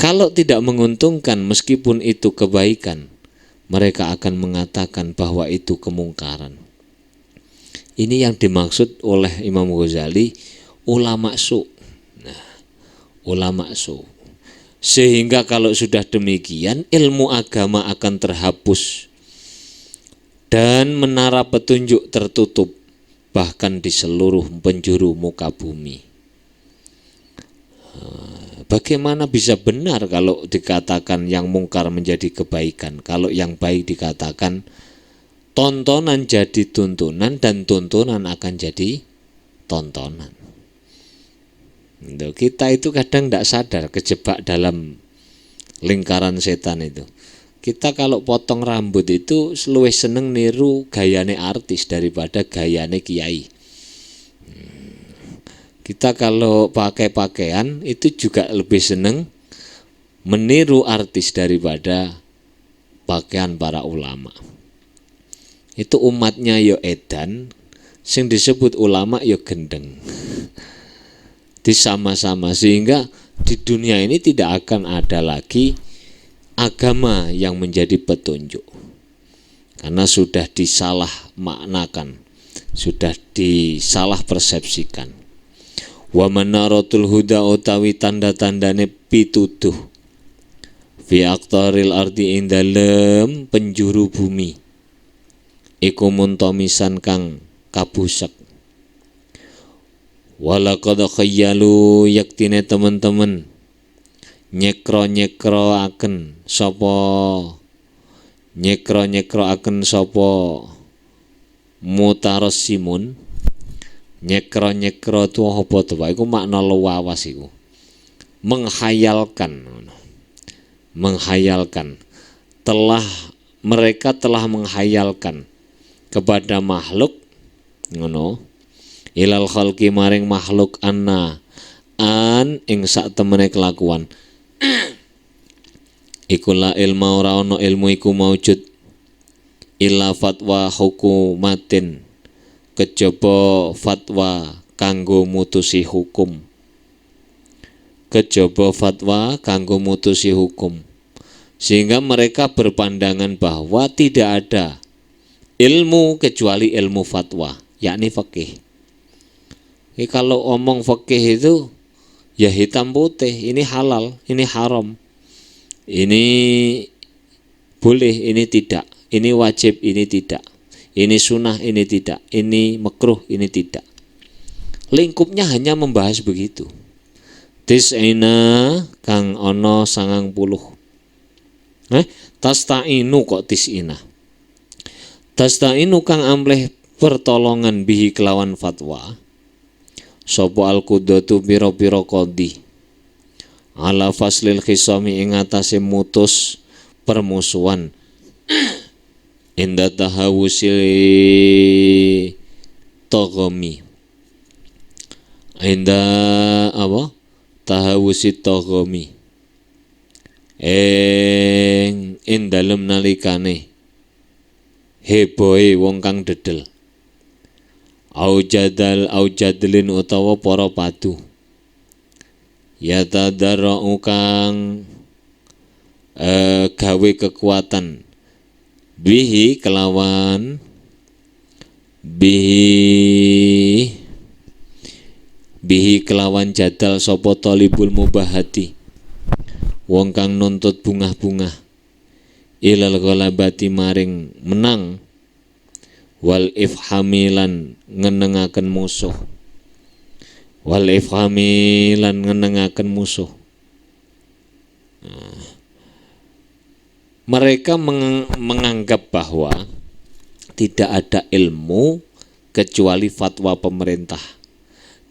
Kalau tidak menguntungkan meskipun itu kebaikan, mereka akan mengatakan bahwa itu kemungkaran. Ini yang dimaksud oleh Imam Ghazali ulama su. Nah, ulama su. Sehingga kalau sudah demikian, ilmu agama akan terhapus dan menara petunjuk tertutup bahkan di seluruh penjuru muka bumi. Bagaimana bisa benar kalau dikatakan yang mungkar menjadi kebaikan, kalau yang baik dikatakan tontonan jadi tuntunan dan tuntunan akan jadi tontonan. Kita itu kadang tidak sadar kejebak dalam lingkaran setan itu. Kita kalau potong rambut itu luwih seneng niru gayane artis daripada gayane kiai. Kita kalau pakai pakaian itu juga lebih seneng meniru artis daripada pakaian para ulama. Itu umatnya yo edan, sing disebut ulama yo gendeng. Disama-sama, sehingga di dunia ini tidak akan ada lagi agama yang menjadi petunjuk. Karena sudah disalah maknakan, sudah disalah persepsikan. Wa manaratul huda utawi tanda-tandane pituduh fi aqtaril ardi ing dalem penjuru bumi iku muntomisan kang kabusek. Walaqad khayyalu yaktine teman-teman nyekro akan sapa mutarasimun. Nyekro tu apa to iku makna luwawas iku. Menghayalkan. Mereka telah menghayalkan kepada makhluk ngono ilal khalqi maring makhluk an ing sak temene kelakuan iku la ilma ora ana ilmu iku maujud illa fatwa hukumatin kejaba fatwa kanggo mutusi hukum. Sehingga mereka berpandangan bahwa tidak ada ilmu kecuali ilmu fatwa, yakni fikih. Ini kalau omong fikih itu ya hitam putih, ini halal, ini haram, ini boleh, ini tidak, ini wajib, ini tidak, ini sunnah, ini tidak, ini makruh, ini tidak. Lingkupnya hanya membahas begitu. Tis'ina kang ono 90. Tasta'inu kok tis'ina. Tasta'inu kang amleh pertolongan bihi kelawan fatwa. Sopo al-qudatu pira-pira qadhi. Ala faslil khisami ing atase mutus permusuhan. Inda tahawusil togomi. Inda apa? Tahawusit togomi. Ing dalem nalikane heboe wong kang dedel. Aujadlin utawa para padu. Yatadarra'u kang gawe kekuatan bihi kelawan jadal sapa talibul mubahati wong kang nuntut bungah-bungah ilal ghalabati maring menang wal ifhamilan ngenengaken musuh mereka menganggap bahwa tidak ada ilmu kecuali fatwa pemerintah,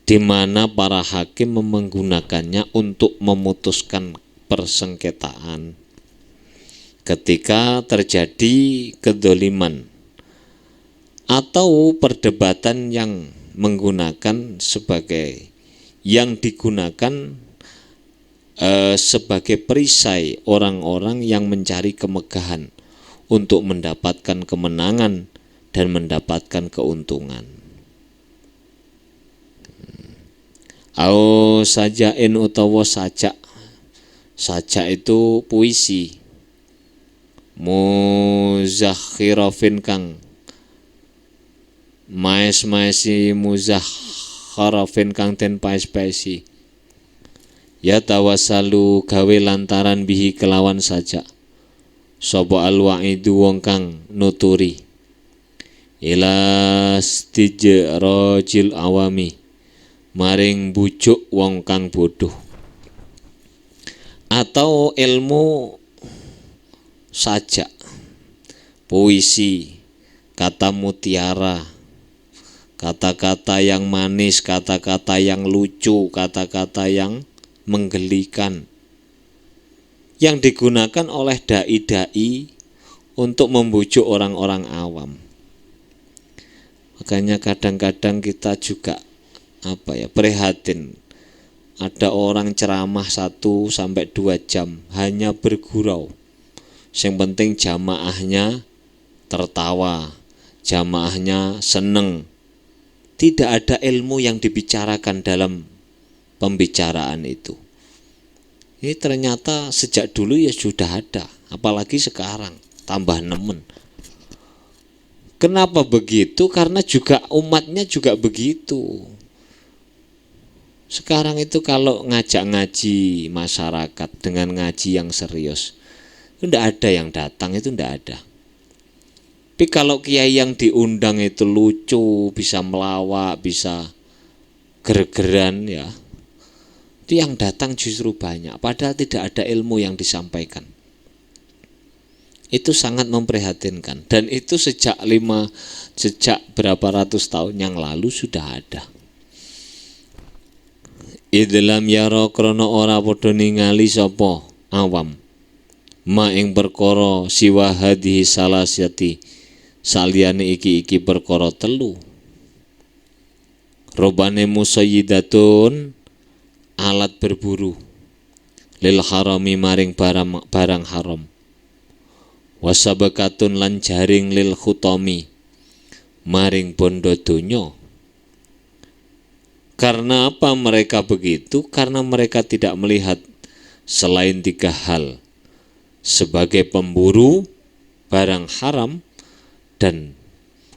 di mana para hakim menggunakannya untuk memutuskan persengketaan ketika terjadi kedzaliman atau perdebatan yang digunakan sebagai perisai orang-orang yang mencari kemegahan untuk mendapatkan kemenangan dan mendapatkan keuntungan. Au sajain utawa sajak. Sajak itu puisi. Muzakhirafin kang maes-maesi muzakharafin kang ten paes-paesi. Ya tawasalu gawe lantaran bihi kelawan sajak. Sapa alwaidu wong kang nuturi. Ila stijrajil awami. Maring bujuk wong kang bodoh. Atau ilmu sajak, puisi, kata mutiara, kata-kata yang manis, kata-kata yang lucu, kata-kata yang menggelikan, yang digunakan oleh dai-dai untuk membujuk orang-orang awam. Makanya kadang-kadang kita juga prihatin ada orang ceramah 1 sampai 2 jam hanya bergurau. Yang penting jamaahnya tertawa, jamaahnya seneng. Tidak ada ilmu yang dibicarakan dalam pembicaraan itu. Ini ternyata sejak dulu ya sudah ada, apalagi sekarang tambah nemen. Kenapa begitu? Karena juga umatnya juga begitu. Sekarang itu kalau ngajak ngaji masyarakat dengan ngaji yang serius, itu tidak ada yang datang, itu tidak ada. Tapi kalau kiai yang diundang itu lucu, bisa melawak, bisa geregeran ya, itu yang datang justru banyak, padahal tidak ada ilmu yang disampaikan. Itu sangat memprihatinkan, dan itu sejak berapa ratus tahun yang lalu sudah ada. Idlam yaro krono ora padha ningali sapa awam ma ing perkara siwa hadhihi salasati saliyane iki perkara telu. Robane musayyidatun alat berburu lil harami maring barang haram, wasabakatun lan jaring lil khutami maring bondo donya. Karena apa mereka begitu? Karena mereka tidak melihat selain 3 hal sebagai pemburu barang haram dan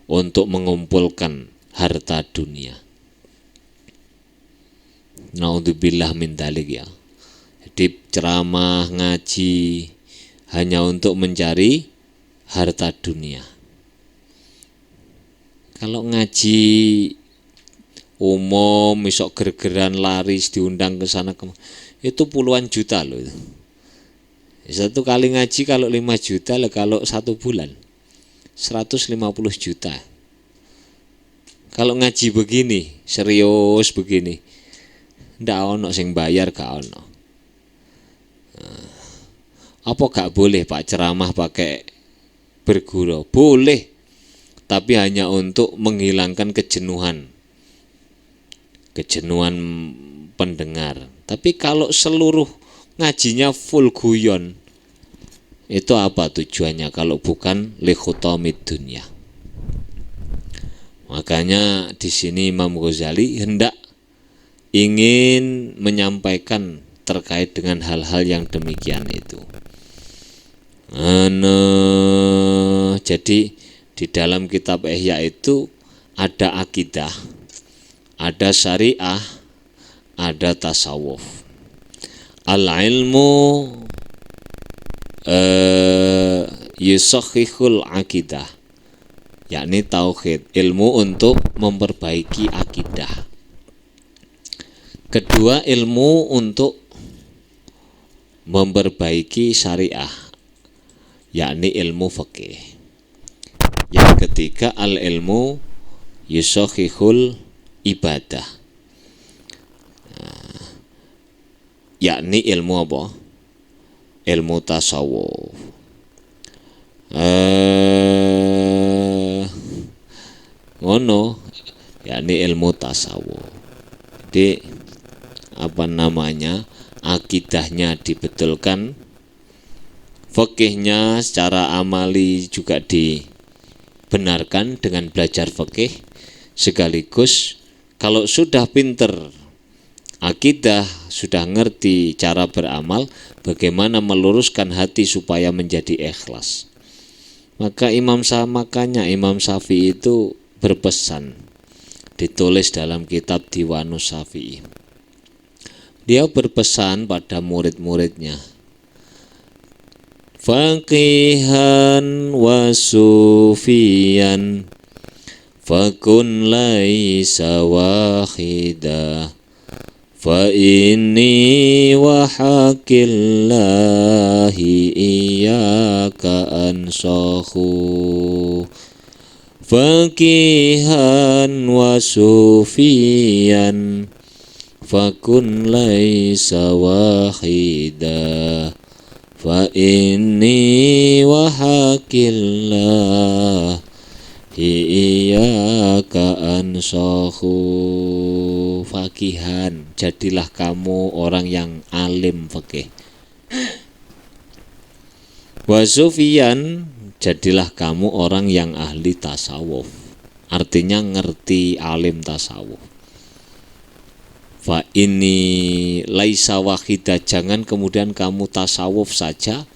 untuk mengumpulkan harta dunia. Naudzubillah min dzalik ya. Jadi ceramah ngaji hanya untuk mencari harta dunia. Kalau ngaji umum, misok gergeran laris diundang ke sana itu puluhan juta loh. Satu kali ngaji kalau 5 juta, kalau 1 bulan 150 juta. Kalau ngaji begini, serius begini, ndak ono sing bayar, gak ono. Apa gak boleh Pak ceramah pakai bergurau? Boleh, tapi hanya untuk menghilangkan kejenuhan pendengar. Tapi kalau seluruh ngajinya full guyon, itu apa tujuannya kalau bukan likhutamid dunya? Makanya di sini Imam Ghazali hendak ingin menyampaikan terkait dengan hal-hal yang demikian itu. Jadi di dalam kitab Ihya itu ada akidah, ada syariah, ada tasawuf. Al-ilmu yusakhihul akidah, yakni tauhid, ilmu untuk memperbaiki akidah. Kedua, ilmu untuk memperbaiki syariah, yakni ilmu fikih. Yang ketiga, al-ilmu yusakhihul ibadah, yakni ilmu apa? Ilmu tasawuf. Ngono, yakni ilmu tasawuf. Jadi akidahnya dibetulkan, fikihnya secara amali juga dibenarkan dengan belajar fikih, sekaligus kalau sudah pinter akidah, sudah ngerti cara beramal, bagaimana meluruskan hati supaya menjadi ikhlas. Makanya Imam Syafi'i itu berpesan, ditulis dalam kitab Diwanus Syafi'i. Dia berpesan pada murid-muridnya, faqihan wa sufiyan fakun laisa wahida fa inni wa haqillahi iyyaka ansahu. Faqihan wa sufiyan fakun laisa wahida fa inni wa haqillahi Iyyaka ansahu faqihan, jadilah kamu orang yang alim fikih. Wa sufiyan, jadilah kamu orang yang ahli tasawuf. Artinya ngerti alim tasawuf. Fa ini laisa wahida, jangan kemudian kamu tasawuf saja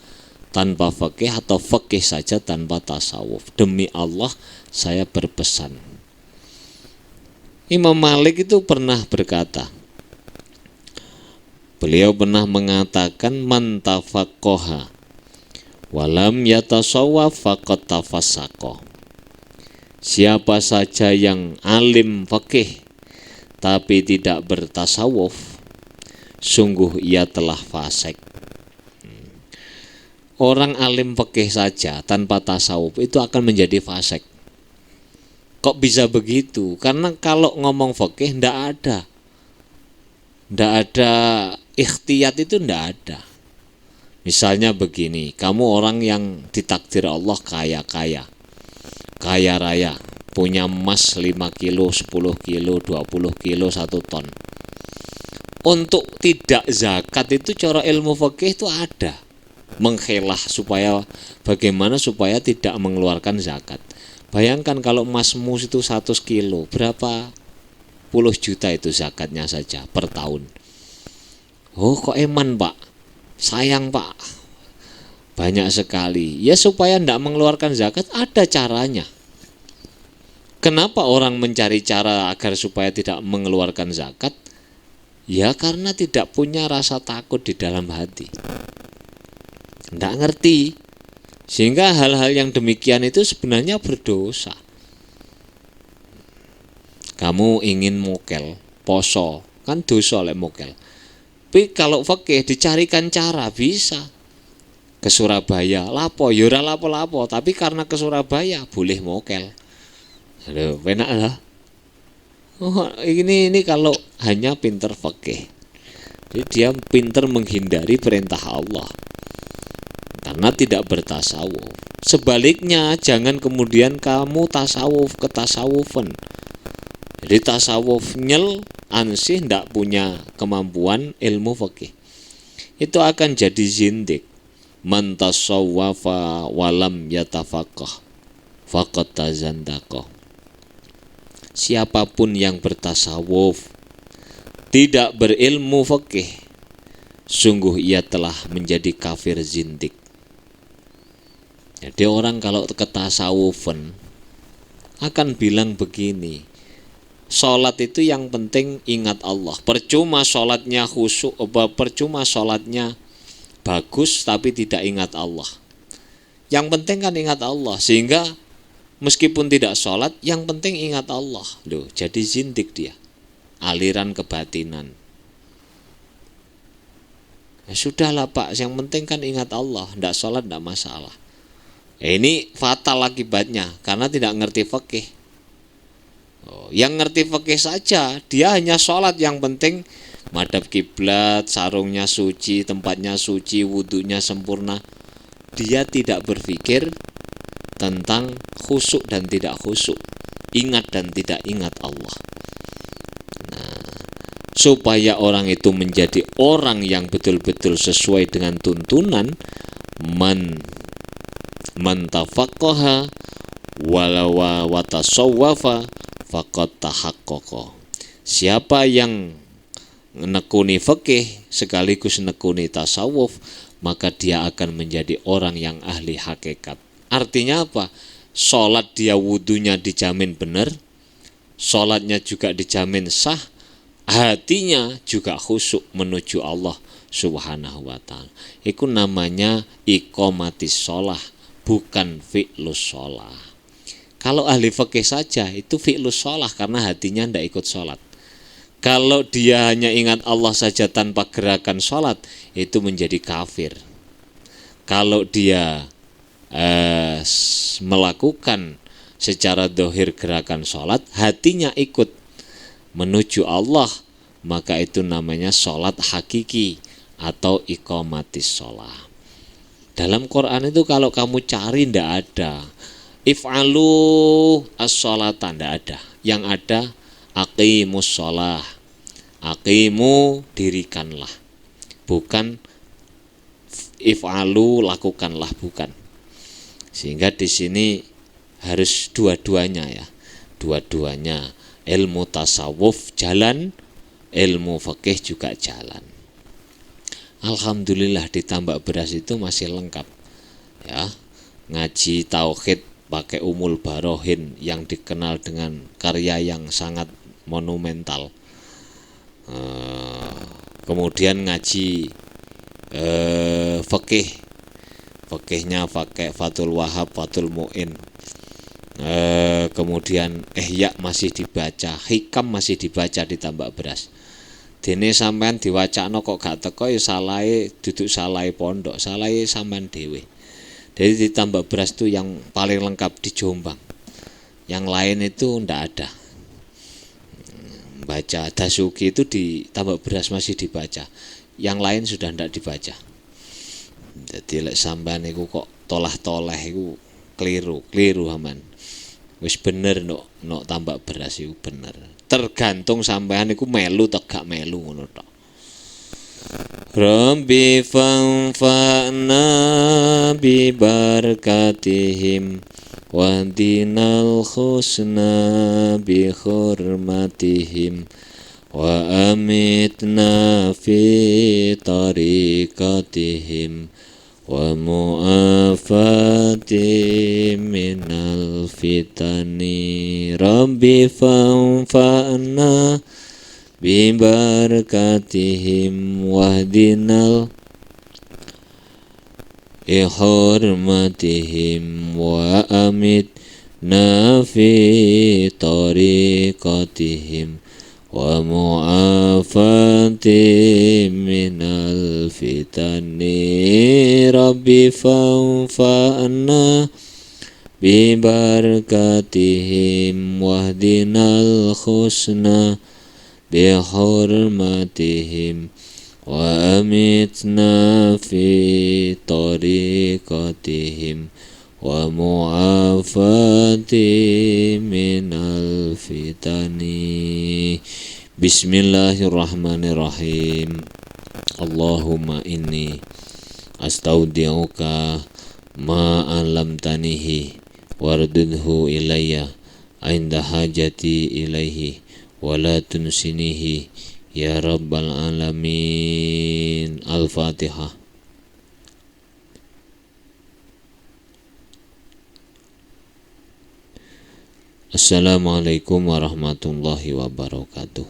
tanpa fikih atau fikih saja tanpa tasawuf. Demi Allah saya berpesan. Imam Malik itu pernah berkata, beliau pernah mengatakan man tafaqqaha walam yatasawwaf faqad tafassaqa. Siapa saja yang alim fikih tapi tidak bertasawuf, sungguh ia telah fasik. Orang alim fikih saja tanpa tasawuf itu akan menjadi fasik. Kok bisa begitu? Karena kalau ngomong fikih ndak ada ikhtiyat, itu ndak ada. Misalnya begini, kamu orang yang ditakdir Allah kaya raya, punya emas 5 kilo, 10 kilo, 20 kilo, 1 ton. Untuk tidak zakat itu cara ilmu fikih itu ada. Mengkhilah supaya bagaimana supaya tidak mengeluarkan zakat. Bayangkan kalau emasmu itu 100 kilo, berapa puluh juta itu zakatnya saja per tahun. Oh kok eman Pak, sayang Pak, banyak sekali. Ya supaya tidak mengeluarkan zakat ada caranya. Kenapa orang mencari cara agar supaya tidak mengeluarkan zakat? Ya karena tidak punya rasa takut di dalam hati, tidak ngerti. Sehingga hal-hal yang demikian itu sebenarnya berdosa. Kamu ingin mokel, poso, kan dosa oleh mokel. Tapi kalau fikih dicarikan cara bisa. Ke Surabaya, lapo, yura lapo-lapo, tapi karena ke Surabaya boleh mokel. Aduh, enak lah. Oh, ini kalau hanya pinter fikih. Jadi dia pinter menghindari perintah Allah karena tidak bertasawuf. Sebaliknya jangan kemudian kamu tasawuf ketasawufan. Jadi tasawuf nyel ansih tidak punya kemampuan ilmu fikih. Itu akan jadi zindik. Man tasawwafa walam yatafaqqah faqad tazandaqa. Siapapun yang bertasawuf tidak berilmu fikih, sungguh ia telah menjadi kafir zindik. Jadi orang kalau ketasawufan akan bilang begini, sholat itu yang penting ingat Allah. Percuma sholatnya khusyuk, percuma sholatnya bagus tapi tidak ingat Allah. Yang penting kan ingat Allah, sehingga meskipun tidak sholat, yang penting ingat Allah. Loh, jadi zindik dia, aliran kebatinan. Ya sudahlah Pak, yang penting kan ingat Allah, tidak sholat tidak masalah. Ini fatal akibatnya karena tidak ngerti fikih. Yang ngerti fikih saja, dia hanya sholat, yang penting madhab kiblat, sarungnya suci, tempatnya suci, wudunya sempurna. Dia tidak berpikir tentang khusyuk dan tidak khusyuk, ingat dan tidak ingat Allah. Nah, supaya orang itu menjadi orang yang betul-betul sesuai dengan tuntunan man tafaqqaha walawa watasawwafa faqad tahaqqaqa. Siapa yang menekuni fikih sekaligus menekuni tasawuf, maka dia akan menjadi orang yang ahli hakikat. Artinya apa? Sholat dia wudunya dijamin benar, sholatnya juga dijamin sah, hatinya juga khusyuk menuju Allah Subhanahu wa ta'ala. Itu namanya iqamatis sholah, bukan fi'lus sholah. Kalau ahli fikih saja itu fi'lus sholah karena hatinya tidak ikut sholat. Kalau dia hanya ingat Allah saja tanpa gerakan sholat, itu menjadi kafir. Kalau dia melakukan secara dohir gerakan sholat, hatinya ikut menuju Allah, maka itu namanya sholat hakiki atau iqamatis sholah. Dalam Quran itu kalau kamu cari tidak ada. If'alu as-sholata, ndak ada. Yang ada aqimus sholah. Aqimu, dirikanlah. Bukan if'alu, lakukanlah, bukan. Sehingga di sini harus dua-duanya ya. Dua-duanya. Ilmu tasawuf jalan, ilmu fikih juga jalan. Alhamdulillah di Tambak Beras itu masih lengkap ya. Ngaji tauhid pakai Umul Barohin yang dikenal dengan karya yang sangat monumental. Kemudian ngaji fikihnya pakai Fathul Wahab, Fathul Mu'in. Kemudian Ihya masih dibaca, Hikam masih dibaca di Tambak Beras. Dene sampean diwacakno kok gak teko ya salahe duduk salahe pondok, salahe sampean dhewe. Jadi di Tambak Beras itu yang paling lengkap di Jombang. Yang lain itu ndak ada. Baca Dasuki itu di Tambak Beras masih dibaca. Yang lain sudah ndak dibaca. Jadi lek sampean iku kok tolah-toleh iku keliru aman. Wis bener nok Tambak Beras iku bener. Tergantung sampean iku melu tak gak melu ngono tok. Rabbi fanfa'na bi barakatihim wa dinal khusna bi hurmatihim wa amitna fi tariqatihim wa mu'afati minal fitani. Rabbi fanfa'na bibarakatihim wahdinal ihurmatihim wa amitna fi tariqatihim wa mu'afati minal fitani. Rabbi fanfa'na bibarakatihim wahdinal khusna bihurmatihim wa amitna fi tariqatihim wa mu'afati minal fitani. Bismillahirrahmanirrahim. Allahumma inni astaudi'uka ma 'allamtanihi wardudhu ilayya 'inda hajati ilaihi wala tunsinihi ya rabbal alamin. Al-Fatihah. Assalamualaikum warahmatullahi wabarakatuh.